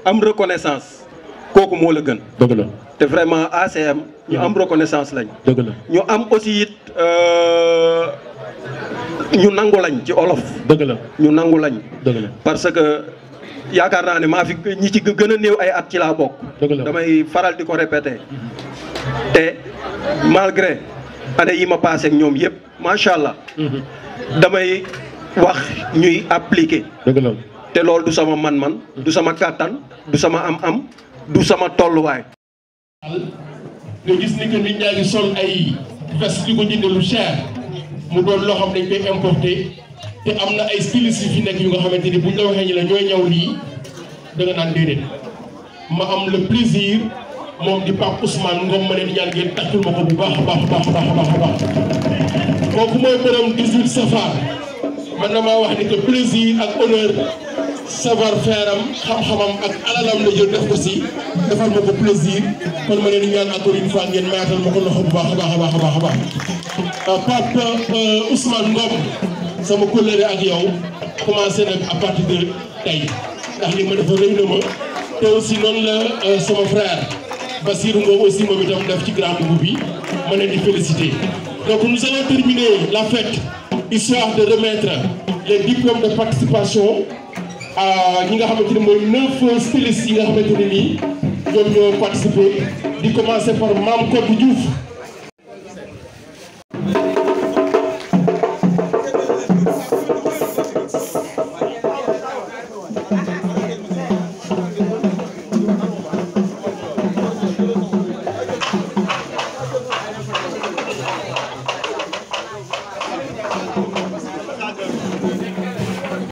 am reconnaissance kooku moo la gën dëgg la te vraiment ACM ñu am reconnaissance lañ dëgg la ñu am aussi it ñu nangu lañ ci olof dëgg la ñu nangu lañ dëgg la parce que yaakaar naa ne maa fi ñi ci gën a néew ay at ci laa bokk damay faral di ko répéter te malgré année yi ma passé ak ñoom yëpp macha allah damay wax ñuy appliquer dëgg la te loolu du sama man-man du sama kàttan du sama am-am du sama tolluwaay nga gis ni que nit ñaa ngi sol ay veste di ko jënd lu cher mu doon loo xam dañ koy importer te am na ay stylistes yu fi nekk yu nga xamante ni buñ la waxee ñi la ñooy ñaw lii da nga naan déedéet ma am le plaisir moom di Pape Ousmane Ngom ma leen di ñaan ngeen takkul ma ko bu baax a baax a baax a baax a baax a baax kooku mooy borom 18 safar man damaa wax ni que plaisir ak honneur savoir faire am xam-xamam ak alalam la jël def ko si defal ma ko plaisir kon ma leen di ñaan encore une fois ngeen mayatal ma ko loxo bu baax a baax a baax a baax a baax Pape Ousmane Ngom sama kóllëre ak yow commencé nag à partir de tey ndax li ma dafa rëy na ma te aussi noonu la sama frère Bassirou Ngom aussi moom itam def ci grand boubou bi ma leen di féliciter. Donc nous allons terminer la fête histoire de remettre les diplômes de participation à ñi nga xamante ni mooy 9 stylistes yi nga xamante ne nii ñoom ñoo participer di commencer par Mame Codou Diouf